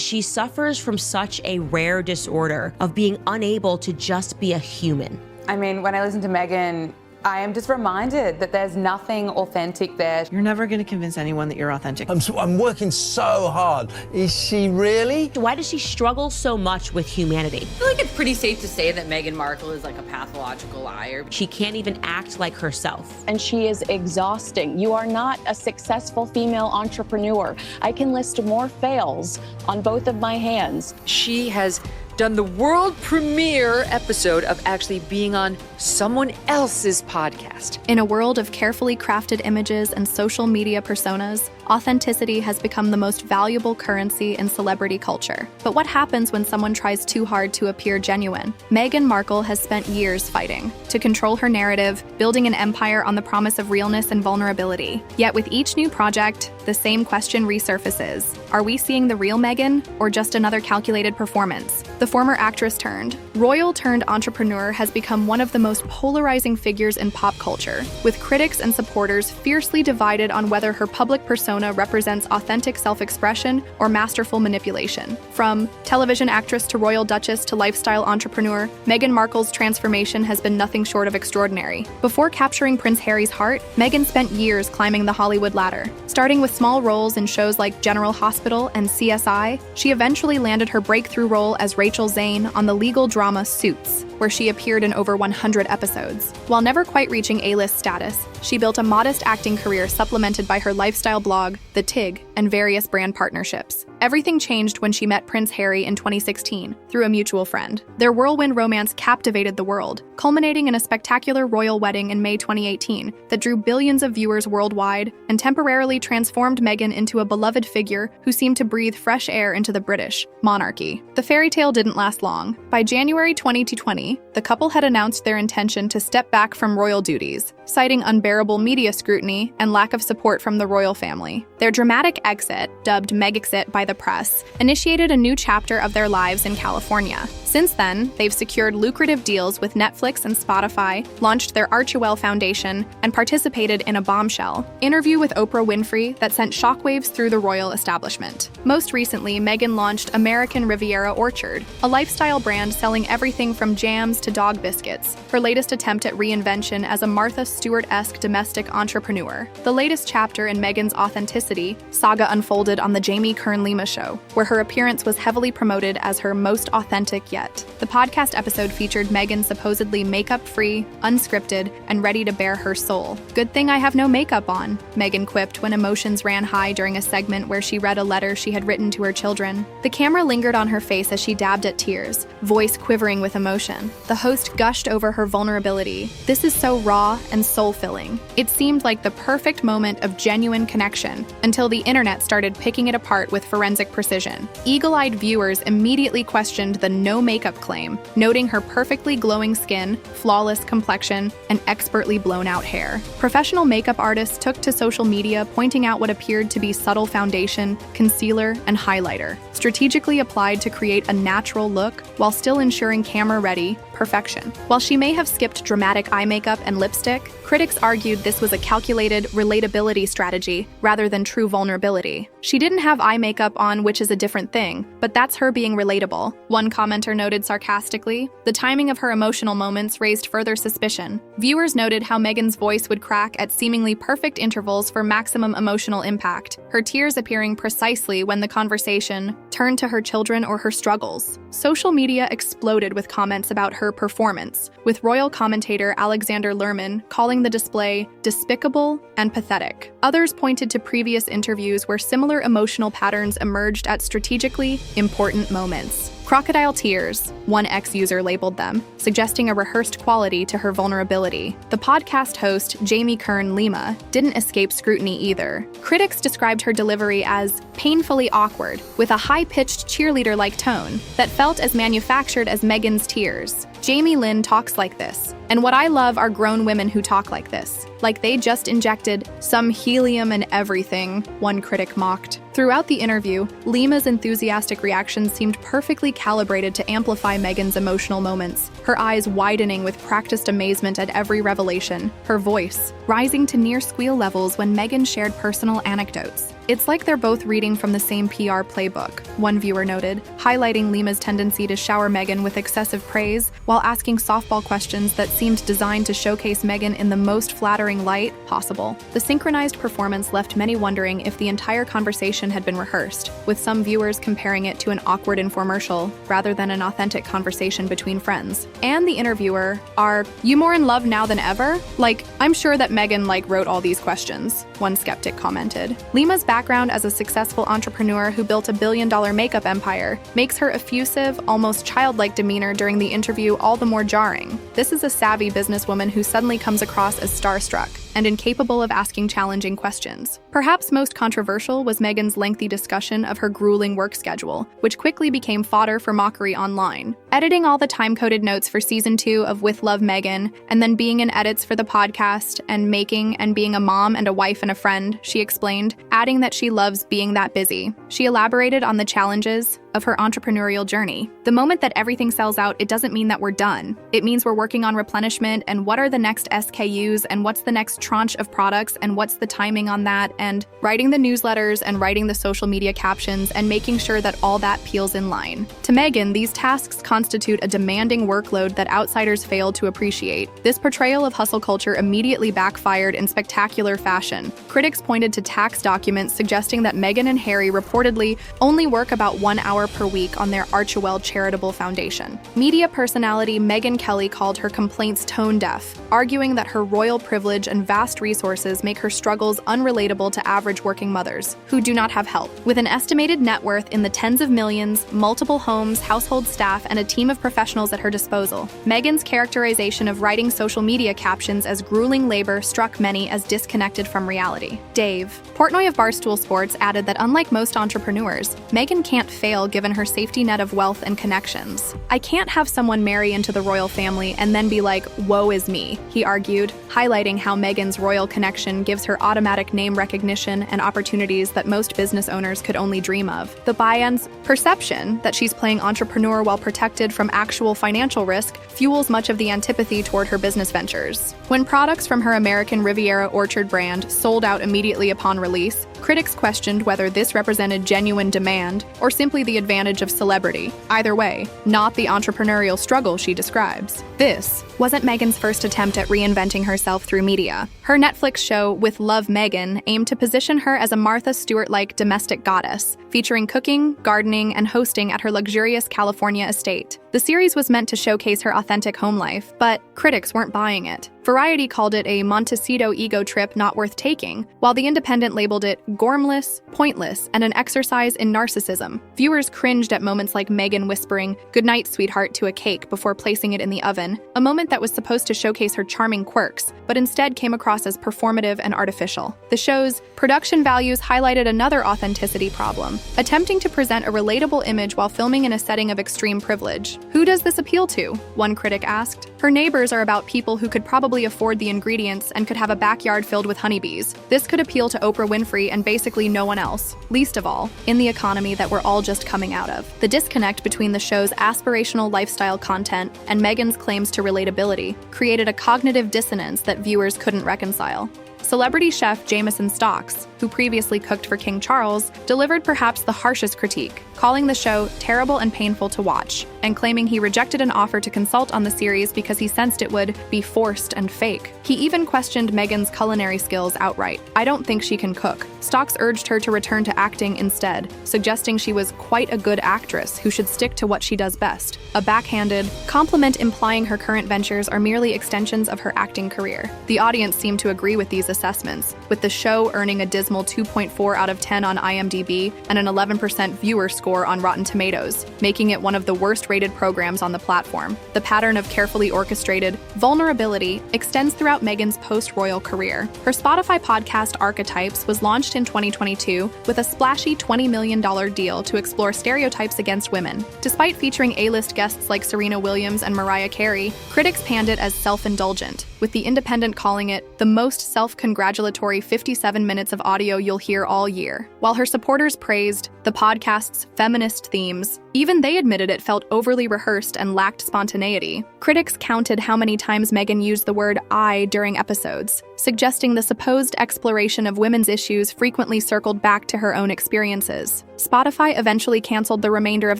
she suffers from such a rare disorder of being unable to just be a human. I mean, when I listen to Meghan, I am just reminded that there's nothing authentic there. You're never going to convince anyone that you're authentic. I'm working so hard. Is she really? Why does she struggle so much with humanity? I feel like it's pretty safe to say that Meghan Markle is like a pathological liar. She can't even act like herself. And she is exhausting. You are not a successful female entrepreneur. I can list more fails on both of my hands. She has done the world premiere episode of actually being on someone else's podcast. In a world of carefully crafted images and social media personas, authenticity has become the most valuable currency in celebrity culture. But what happens when someone tries too hard to appear genuine? Meghan Markle has spent years fighting to control her narrative, building an empire on the promise of realness and vulnerability. Yet with each new project, the same question resurfaces. Are we seeing the real Meghan, or just another calculated performance? The former actress turned royal turned entrepreneur has become one of the most polarizing figures in pop culture, with critics and supporters fiercely divided on whether her public persona represents authentic self-expression or masterful manipulation. From television actress to royal duchess to lifestyle entrepreneur, Meghan Markle's transformation has been nothing short of extraordinary. Before capturing Prince Harry's heart, Meghan spent years climbing the Hollywood ladder. Starting with small roles in shows like General Hospital and CSI, she eventually landed her breakthrough role as Rachel Zane on the legal drama Suits, where she appeared in over 100 episodes. While never quite reaching A-list status, she built a modest acting career supplemented by her lifestyle blog, The Tig, and various brand partnerships. Everything changed when she met Prince Harry in 2016 through a mutual friend. Their whirlwind romance captivated the world, culminating in a spectacular royal wedding in May 2018 that drew billions of viewers worldwide and temporarily transformed Meghan into a beloved figure who seemed to breathe fresh air into the British monarchy. The fairy tale didn't last long. By January 2020, the couple had announced their intention to step back from royal duties, citing unbearable media scrutiny and lack of support from the royal family. Their dramatic exit, dubbed Megxit by the press, initiated a new chapter of their lives in California. Since then, they've secured lucrative deals with Netflix and Spotify, launched their Archewell Foundation, and participated in a bombshell interview with Oprah Winfrey that sent shockwaves through the royal establishment. Most recently, Meghan launched American Riviera Orchard, a lifestyle brand selling everything from jams to dog biscuits, her latest attempt at reinvention as a Martha Stewart-esque domestic entrepreneur. The latest chapter in Meghan's authenticity saga unfolded on the Jamie Kern-Lima show, where her appearance was heavily promoted as her most authentic yet. The podcast episode featured Meghan supposedly makeup-free, unscripted, and ready to bare her soul. "Good thing I have no makeup on," Meghan quipped when emotions ran high during a segment where she read a letter she had written to her children. The camera lingered on her face as she dabbed at tears, voice quivering with emotion. The host gushed over her vulnerability. "This is so raw and soul-filling." It seemed like the perfect moment of genuine connection until the internet started picking it apart with forensic precision. Eagle-eyed viewers immediately questioned the no makeup claim, noting her perfectly glowing skin, flawless complexion, and expertly blown-out hair. Professional makeup artists took to social media pointing out what appeared to be subtle foundation, concealer, and highlighter, strategically applied to create a natural look while still ensuring camera-ready perfection. While she may have skipped dramatic eye makeup and lipstick, critics argued this was a calculated relatability strategy rather than true vulnerability. "She didn't have eye makeup on, which is a different thing, but that's her being relatable," one commenter noted sarcastically. The timing of her emotional moments raised further suspicion. Viewers noted how Meghan's voice would crack at seemingly perfect intervals for maximum emotional impact, her tears appearing precisely when the conversation turned to her children or her struggles. Social media exploded with comments about her performance, with royal commentator Alexander Lerman calling the display despicable and pathetic. Others pointed to previous interviews where similar emotional patterns emerged at strategically important moments. "Crocodile tears," one ex-user labeled them, suggesting a rehearsed quality to her vulnerability. The podcast host, Jamie Kern-Lima, didn't escape scrutiny either. Critics described her delivery as painfully awkward, with a high-pitched cheerleader-like tone that felt as manufactured as Meghan's tears. "Jamie Lynn talks like this, and what I love are grown women who talk like this, like they just injected some helium and everything," one critic mocked. Throughout the interview, Lima's enthusiastic reactions seemed perfectly calibrated to amplify Meghan's emotional moments, her eyes widening with practiced amazement at every revelation, her voice rising to near squeal levels when Meghan shared personal anecdotes. It's like they're both reading from the same PR playbook, one viewer noted, highlighting Lima's tendency to shower Meghan with excessive praise while asking softball questions that seemed designed to showcase Meghan in the most flattering light possible. The synchronized performance left many wondering if the entire conversation had been rehearsed, with some viewers comparing it to an awkward infomercial rather than an authentic conversation between friends. And the interviewer, "Are you more in love now than ever? Like, I'm sure that Meghan wrote all these questions," one skeptic commented. Lima's background as a successful entrepreneur who built a billion-dollar makeup empire makes her effusive, almost childlike demeanor during the interview all the more jarring. This is a savvy businesswoman who suddenly comes across as starstruck and incapable of asking challenging questions. Perhaps most controversial was Meghan's lengthy discussion of her grueling work schedule, which quickly became fodder for mockery online. Editing all the time-coded notes for Season 2 of With Love Meghan, and then being in edits for the podcast, and making and being a mom and a wife and a friend, she explained, adding that she loves being that busy. She elaborated on the challenges of her entrepreneurial journey. The moment that everything sells out, it doesn't mean that we're done. It means we're working on replenishment and what are the next SKUs and what's the next tranche of products and what's the timing on that, and writing the newsletters and writing the social media captions and making sure that all that peels in line. To Meghan, these tasks constitute a demanding workload that outsiders fail to appreciate. This portrayal of hustle culture immediately backfired in spectacular fashion. Critics pointed to tax documents suggesting that Meghan and Harry reportedly only work about 1 hour per week on their Archewell charitable foundation. Media personality Megyn Kelly called her complaints tone-deaf, arguing that her royal privilege and vast resources make her struggles unrelatable to average working mothers, who do not have help. With an estimated net worth in the tens of millions, multiple homes, household staff, and a team of professionals at her disposal, Meghan's characterization of writing social media captions as grueling labor struck many as disconnected from reality. Dave Portnoy of Barstool Sports added that unlike most entrepreneurs, Meghan can't fail given her safety net of wealth and connections. "I can't have someone marry into the royal family and then be like, woe is me," he argued, highlighting how Meghan's royal connection gives her automatic name recognition and opportunities that most business owners could only dream of. The buy-in's perception that she's playing entrepreneur while protected from actual financial risk fuels much of the antipathy toward her business ventures. When products from her American Riviera Orchard brand sold out immediately upon release, critics questioned whether this represented genuine demand or simply the advantage of celebrity. Either way, not the entrepreneurial struggle she describes. This wasn't Meghan's first attempt at reinventing herself through media. Her Netflix show With Love Meghan aimed to position her as a Martha Stewart-like domestic goddess, featuring cooking, gardening, and hosting at her luxurious California estate. The series was meant to showcase her authentic home life, but critics weren't buying it. Variety called it a Montecito ego trip not worth taking, while The Independent labeled it gormless, pointless, and an exercise in narcissism. Viewers cringed at moments like Meghan whispering, "Goodnight, sweetheart," to a cake before placing it in the oven, a moment that was supposed to showcase her charming quirks, but instead came across as performative and artificial. The show's production values highlighted another authenticity problem, attempting to present a relatable image while filming in a setting of extreme privilege. Who does this appeal to? One critic asked. Her neighbors are about people who could probably afford the ingredients and could have a backyard filled with honeybees. This could appeal to Oprah Winfrey and basically no one else, least of all, in the economy that we're all just coming out of. The disconnect between the show's aspirational lifestyle content and Meghan's claims to relatability created a cognitive dissonance that viewers couldn't reconcile. Celebrity chef Jameson Stocks, who previously cooked for King Charles, delivered perhaps the harshest critique, calling the show terrible and painful to watch, and claiming he rejected an offer to consult on the series because he sensed it would be forced and fake. He even questioned Meghan's culinary skills outright. "I don't think she can cook." Stocks urged her to return to acting instead, suggesting she was quite a good actress who should stick to what she does best, a backhanded compliment implying her current ventures are merely extensions of her acting career. The audience seemed to agree with these assessments, with the show earning a dismal 2.4 out of 10 on IMDb and an 11% viewer score on Rotten Tomatoes, making it one of the worst-rated programs on the platform. The pattern of carefully orchestrated vulnerability extends throughout Meghan's post-royal career. Her Spotify podcast Archetypes was launched in 2022 with a splashy $20 million deal to explore stereotypes against women. Despite featuring A-list guests like Serena Williams and Mariah Carey, critics panned it as self-indulgent, with The Independent calling it the most self-congratulatory 57 minutes of audio you'll hear all year. While her supporters praised the podcast's feminist themes, Even they admitted it felt overly rehearsed and lacked spontaneity. Critics counted how many times Meghan used the word I during episodes, suggesting the supposed exploration of women's issues frequently circled back to her own experiences. Spotify eventually canceled the remainder of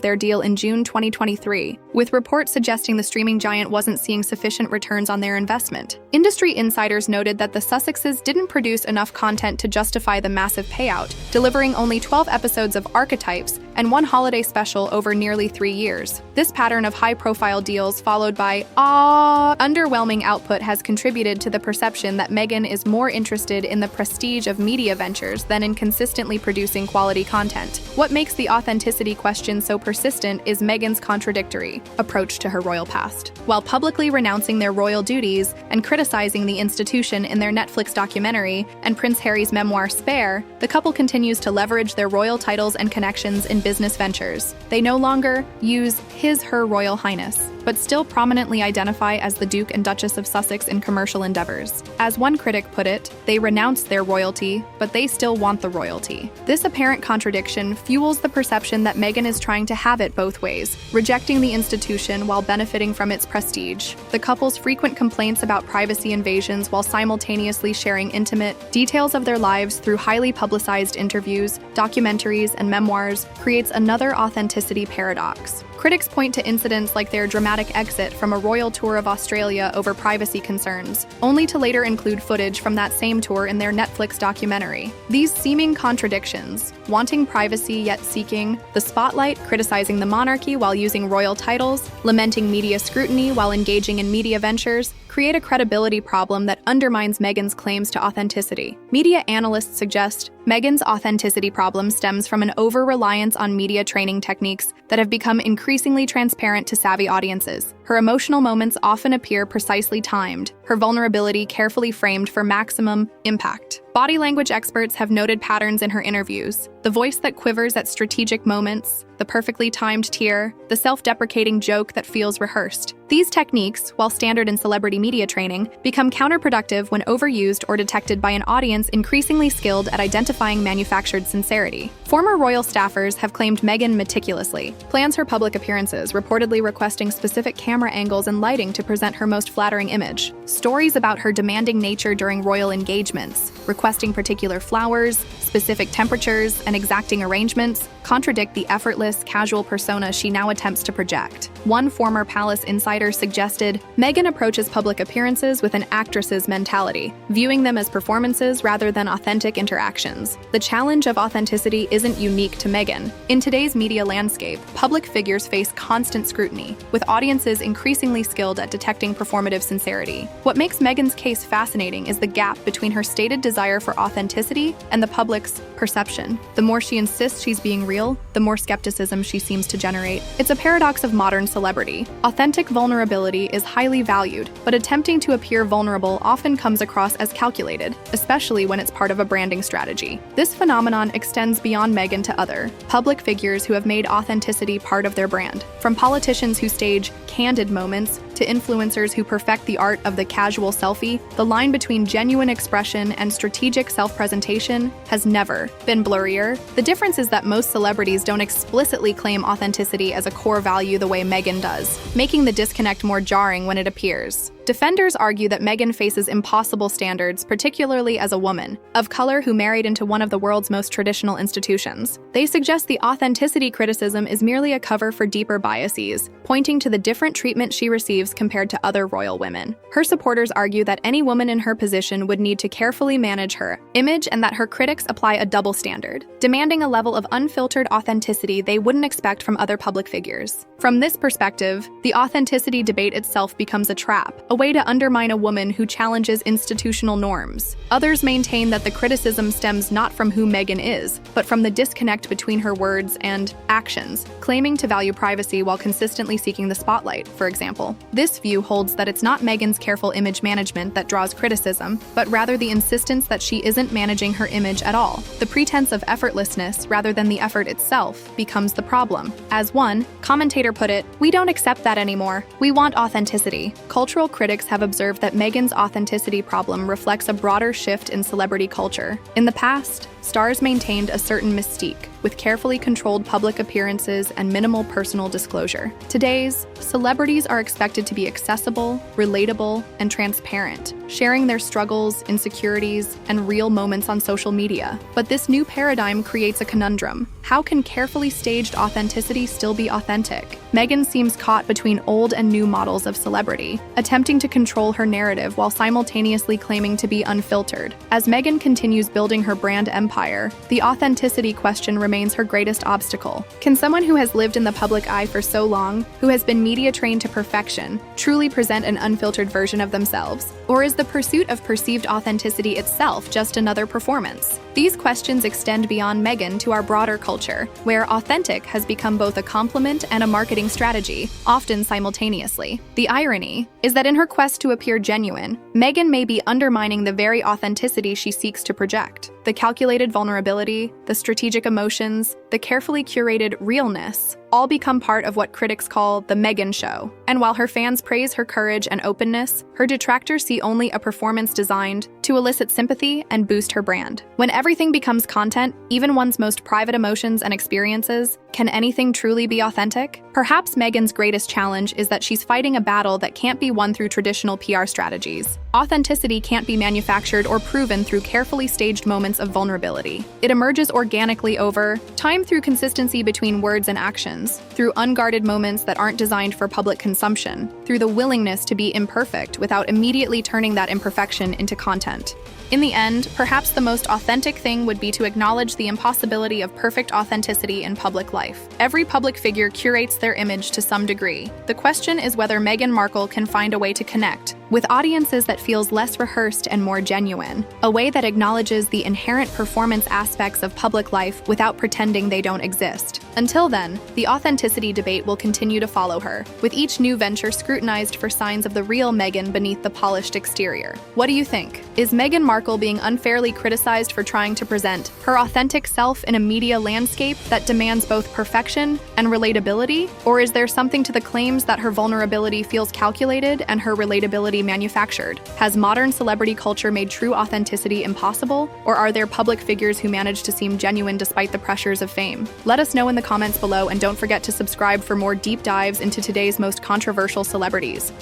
their deal in June 2023, with reports suggesting the streaming giant wasn't seeing sufficient returns on their investment. Industry insiders noted that the Sussexes didn't produce enough content to justify the massive payout, delivering only 12 episodes of Archetypes and one holiday special over nearly 3 years. This pattern of high-profile deals followed by underwhelming output has contributed to the perception that Meghan is more interested in the prestige of media ventures than in consistently producing quality content. What makes the authenticity question so persistent is Meghan's contradictory approach to her royal past. While publicly renouncing their royal duties and criticizing the institution in their Netflix documentary and Prince Harry's memoir Spare, the couple continues to leverage their royal titles and connections in business ventures. They no longer use his/her Royal Highness, but still prominently identify as the Duke and Duchess of Sussex in commercial endeavors. As one critic put it, they renounce their royalty, but they still want the royalty. This apparent contradiction fuels the perception that Meghan is trying to have it both ways, rejecting the institution while benefiting from its prestige. The couple's frequent complaints about privacy invasions while simultaneously sharing intimate details of their lives through highly publicized interviews, documentaries, and memoirs creates another authenticity paradox. Critics point to incidents like their dramatic exit from a royal tour of Australia over privacy concerns, only to later include footage from that same tour in their Netflix documentary. These seeming contradictions, wanting privacy yet seeking the spotlight, criticizing the monarchy while using royal titles, lamenting media scrutiny while engaging in media ventures, create a credibility problem that undermines Meghan's claims to authenticity. Media analysts suggest Meghan's authenticity problem stems from an over-reliance on media training techniques that have become increasingly transparent to savvy audiences. Her emotional moments often appear precisely timed, her vulnerability carefully framed for maximum impact. Body language experts have noted patterns in her interviews: the voice that quivers at strategic moments, the perfectly timed tear, the self-deprecating joke that feels rehearsed. These techniques, while standard in celebrity media training, become counterproductive when overused or detected by an audience increasingly skilled at identifying manufactured sincerity. Former royal staffers have claimed Meghan meticulously plans her public appearances, reportedly requesting specific camera angles and lighting to present her most flattering image. Stories about her demanding nature during royal engagements, requesting particular flowers, specific temperatures, and exacting arrangements, contradict the effortless, casual persona she now attempts to project. One former palace insider suggested Meghan approaches public appearances with an actress's mentality, viewing them as performances rather than authentic interactions. The challenge of authenticity isn't unique to Meghan. In today's media landscape, public figures face constant scrutiny, with audiences increasingly skilled at detecting performative sincerity. What makes Meghan's case fascinating is the gap between her stated desire for authenticity and the public's perception. The more she insists she's being real, the more skepticism she seems to generate. It's a paradox of modern celebrity. Authentic vulnerability is highly valued, but attempting to appear vulnerable often comes across as calculated, especially when it's part of a branding strategy. This phenomenon extends beyond Meghan to other public figures who have made authenticity part of their brand. From politicians who stage candid moments to influencers who perfect the art of the casual selfie, the line between genuine expression and strategic self-presentation has never been blurrier. The difference is that most celebrities don't explicitly claim authenticity as a core value the way Meghan does, making the disconnect more jarring when it appears. Defenders argue that Meghan faces impossible standards, particularly as a woman of color who married into one of the world's most traditional institutions. They suggest the authenticity criticism is merely a cover for deeper biases, pointing to the different treatment she receives compared to other royal women. Her supporters argue that any woman in her position would need to carefully manage her image and that her critics apply a double standard, demanding a level of unfiltered authenticity they wouldn't expect from other public figures. From this perspective, the authenticity debate itself becomes a trap, a way to undermine a woman who challenges institutional norms. Others maintain that the criticism stems not from who Meghan is, but from the disconnect between her words and actions, claiming to value privacy while consistently seeking the spotlight, for example. This view holds that it's not Meghan's careful image management that draws criticism, but rather the insistence that she isn't managing her image at all. The pretense of effortlessness rather than the effort itself becomes the problem. As one commentator put it, "We don't accept that anymore. We want authenticity." Cultural critics have observed that Meghan's authenticity problem reflects a broader shift in celebrity culture. In the past, stars maintained a certain mystique, with carefully controlled public appearances and minimal personal disclosure. Today's celebrities are expected to be accessible, relatable, and transparent, sharing their struggles, insecurities, and real moments on social media. But this new paradigm creates a conundrum. How can carefully staged authenticity still be authentic? Meghan seems caught between old and new models of celebrity, attempting to control her narrative while simultaneously claiming to be unfiltered. As Meghan continues building her brand empire, the authenticity question remains her greatest obstacle. Can someone who has lived in the public eye for so long, who has been media trained to perfection, truly present an unfiltered version of themselves? Or is the pursuit of perceived authenticity itself just another performance? These questions extend beyond Meghan to our broader culture, where authentic has become both a compliment and a marketing strategy, often simultaneously. The irony is that in her quest to appear genuine, Meghan may be undermining the very authenticity she seeks to project. The calculated vulnerability, the strategic emotions, the carefully curated realness all become part of what critics call the Meghan show. And while her fans praise her courage and openness, her detractors see only a performance designed to elicit sympathy and boost her brand. When everything becomes content, even one's most private emotions and experiences, can anything truly be authentic? Perhaps Meghan's greatest challenge is that she's fighting a battle that can't be won through traditional PR strategies. Authenticity can't be manufactured or proven through carefully staged moments of vulnerability. It emerges organically over time through consistency between words and actions, through unguarded moments that aren't designed for public consumption, through the willingness to be imperfect without immediately turning that imperfection into content. In the end, perhaps the most authentic thing would be to acknowledge the impossibility of perfect authenticity in public life. Every public figure curates their image to some degree. The question is whether Meghan Markle can find a way to connect with audiences that feels less rehearsed and more genuine, a way that acknowledges the inherent performance aspects of public life without pretending they don't exist. Until then, the authenticity debate will continue to follow her, with each new venture scrutinized for signs of the real Meghan beneath the polished exterior. What do you think? Is Meghan Markle being unfairly criticized for trying to present her authentic self in a media landscape that demands both perfection and relatability? Or is there something to the claims that her vulnerability feels calculated and her relatability manufactured? Has modern celebrity culture made true authenticity impossible? Or are there public figures who manage to seem genuine despite the pressures of fame? Let us know in the comments below, and don't forget to subscribe for more deep dives into today's most controversial celebrities.